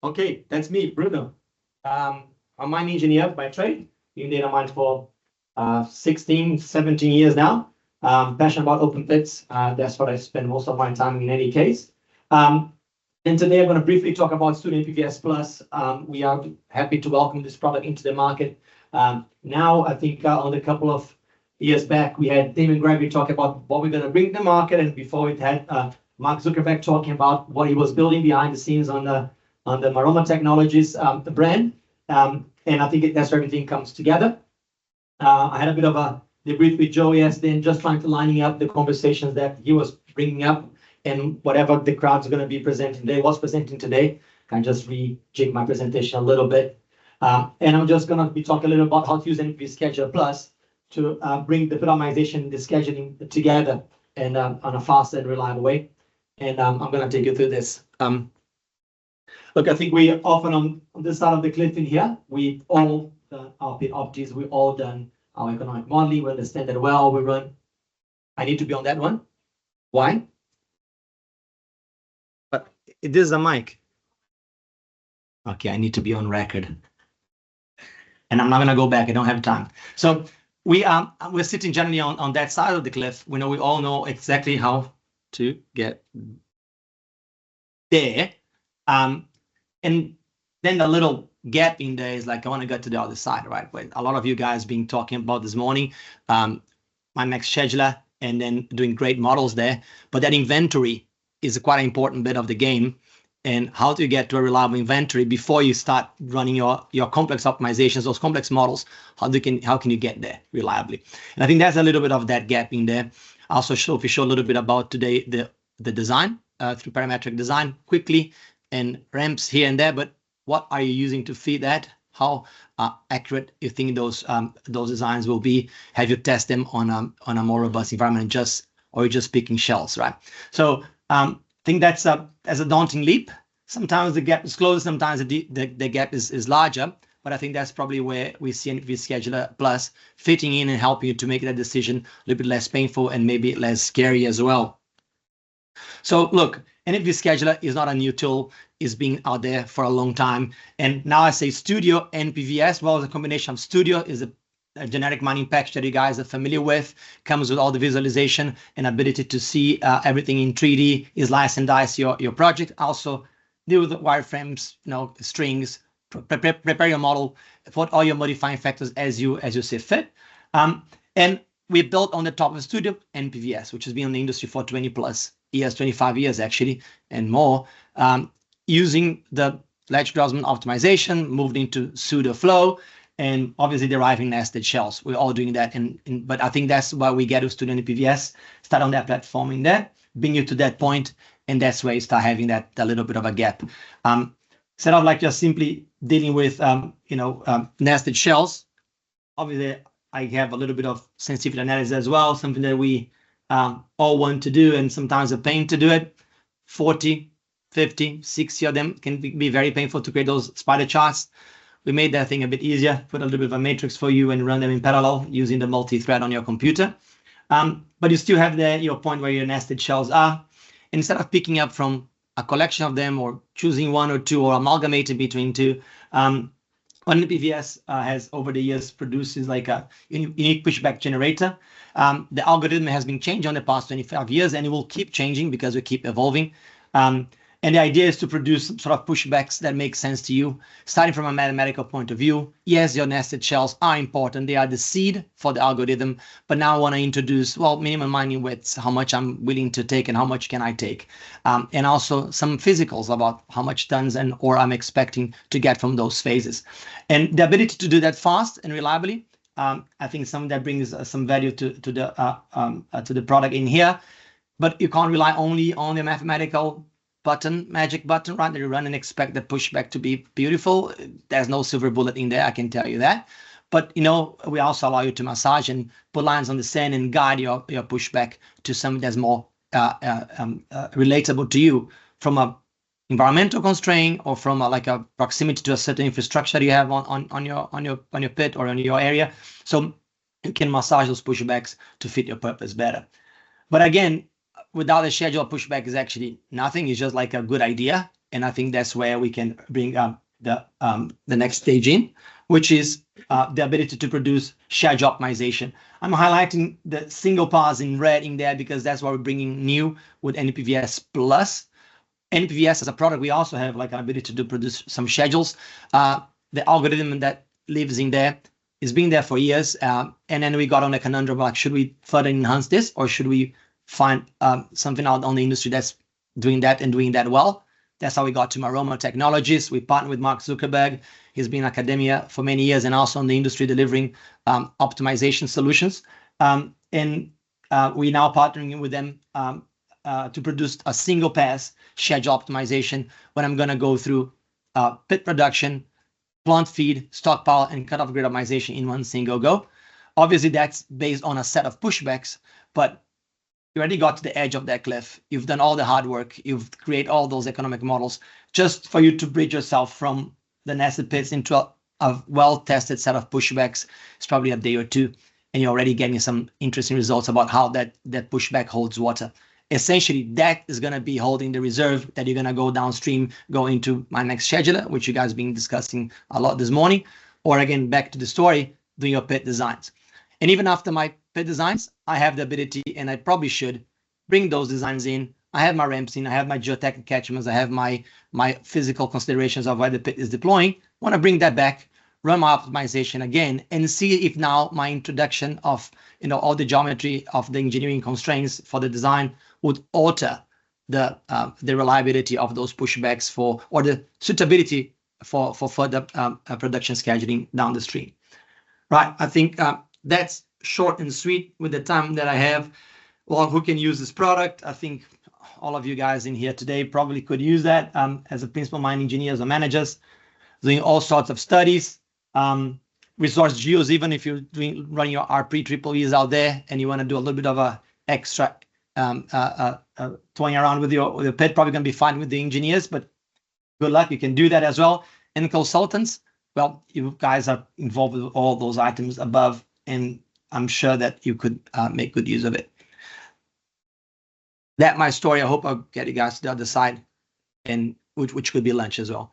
Okay, that's me, Bruno. I'm a mine engineer by trade. Been data mines for 16, 17 years now. Passionate about open pits. That's what I spend most of my time in any case. And today I'm going to briefly talk about Studio NPVS Plus. We are happy to welcome this product into the market. Now, I think on a couple of years back, we had Damon Gregory talk about what we're going to bring to the market. And before it had Mark Zuckerberg talking about what he was building behind the scenes on the Maroma Technologies the brand. And I think that's where everything comes together. I had a bit of a debrief with Joe yesterday, just trying to lining up the conversations that he was bringing up and whatever the crowd's going to be presenting today. Can just rejig my presentation a little bit. And I'm just going to be talking a little about how to use NPV Scheduler Plus to bring the optimization, the scheduling together and on a fast and reliable way. And I'm going to take you through this. Look, I think we often on this side of the cliff in here, we all our bit opties, we all done our economic modeling, we understand that well, we run. I need to be on that one. Why? But this is a mic. Okay, I need to be on record. And I'm not gonna go back, I don't have time. So we're sitting generally on that side of the cliff. We all know exactly how to get there. And then the little gap in there is like, I want to get to the other side, right? But a lot of you guys been talking about this morning, my next scheduler and then doing great models there. But that inventory is a quite important bit of the game. And how to get to a reliable inventory before you start running your complex optimizations, those complex models, how can you get there reliably? And I think there's a little bit of that gap in there. Also show a little bit about today the design through parametric design quickly. And ramps here and there, but what are you using to feed that? How accurate you think those designs will be? Have you tested them on a more robust environment, or you're just picking shells, right? So I think that's a daunting leap. Sometimes the gap is closer, sometimes the gap is larger, but I think that's probably where we see NPV Scheduler Plus fitting in and helping you to make that decision a little bit less painful and maybe less scary as well. So look, NPV Scheduler is not a new tool. It's been out there for a long time. And now I say Studio NPVS. Well, the combination of Studio is a generic mining package that you guys are familiar with. Comes with all the visualization and ability to see everything in 3D, slice and dice your project. Also deal with the wireframes, strings, prepare your model, put all your modifying factors as you see fit. And we built on the top of Studio NPVS, which has been in the industry for 20 plus years, 25 years actually, and more, using the ledger Grossman optimization, moved into pseudo flow, and obviously deriving nested shells. We're all doing that, but I think that's why we get to Studio NPVS, start on that platform in there, bring you to that point, and that's where you start having that little bit of a gap. Instead of like just simply dealing with nested shells, obviously I have a little bit of sensitivity analysis as well, something that we all want to do, and sometimes a pain to do it. 40, 50, 60 of them can be very painful to create those spider charts. We made that thing a bit easier, put a little bit of a matrix for you and run them in parallel using the multi-thread on your computer. But you still have your point where your nested shells are. Instead of picking up from a collection of them or choosing one or two or amalgamating between two, NPVS has over the years produces like a unique pushback generator. The algorithm has been changed on the past 25 years, and it will keep changing because we keep evolving. And the idea is to produce some sort of pushbacks that make sense to you, starting from a mathematical point of view. Yes, your nested shells are important. They are the seed for the algorithm. But now I want to introduce, minimum mining widths, how much I'm willing to take and how much can I take. And also some physicals about how much tons or I'm expecting to get from those phases. And the ability to do that fast and reliably, I think something that brings some value to the product in here. But you can't rely only on the mathematical magic button, right? That you run and expect the pushback to be beautiful. There's no silver bullet in there, I can tell you that. But we also allow you to massage and put lines on the sand and guide your pushback to something that's more relatable to you from a environmental constraint or from a proximity to a certain infrastructure you have on your pit or on your area. So you can massage those pushbacks to fit your purpose better. But again, without a schedule, pushback is actually nothing. It's just like a good idea. And I think that's where we can bring the next stage in, which is the ability to produce schedule optimization. I'm highlighting the single pass in red in there because that's what we're bringing new with NPVS Plus. NPVS as a product, we also have like an ability to produce some schedules. The algorithm that lives in there is been there for years. And then we got on a conundrum like, should we further enhance this, or should we find something out on the industry that's doing that and doing that well? That's how we got to Maroma Technologies. We partnered with Mark Zuckerberg. He's been in academia for many years and also in the industry delivering optimization solutions. And we're now partnering with them to produce a single pass schedule optimization when I'm going to go through pit production, plant feed, stockpile, and cutoff grid optimization in one single go. Obviously, that's based on a set of pushbacks, but you already got to the edge of that cliff. You've done all the hard work. You've created all those economic models just for you to bridge yourself from the nested pits into a well-tested set of pushbacks. It's probably a day or two, and you're already getting some interesting results about how that pushback holds water. Essentially, that is going to be holding the reserve that you're going to go downstream, go into my next scheduler, which you guys have been discussing a lot this morning, or again, back to the story, doing your pit designs. And even after my pit designs, I have the ability, and I probably should, bring those designs in. I have my ramps in, I have my geotech catchments, I have my physical considerations of where the pit is deploying. I want to bring that back, run my optimization again, and see if now my introduction of all the geometry of the engineering constraints for the design would alter the reliability of those pushbacks or the suitability for further production scheduling down the stream. Right, I think that's short and sweet with the time that I have. Well, who can use this product? I think all of you guys in here today probably could use that as a principal mine engineers or managers, doing all sorts of studies, resource geos, even if you're running your RP triple E's out there and you want to do a little bit of a extra toying around with your pit, probably going to be fine with the engineers, but good luck, you can do that as well. And consultants, well, you guys are involved with all those items above, and I'm sure that you could make good use of it. That's my story. I hope I'll get you guys to the other side, and which could be lunch as well.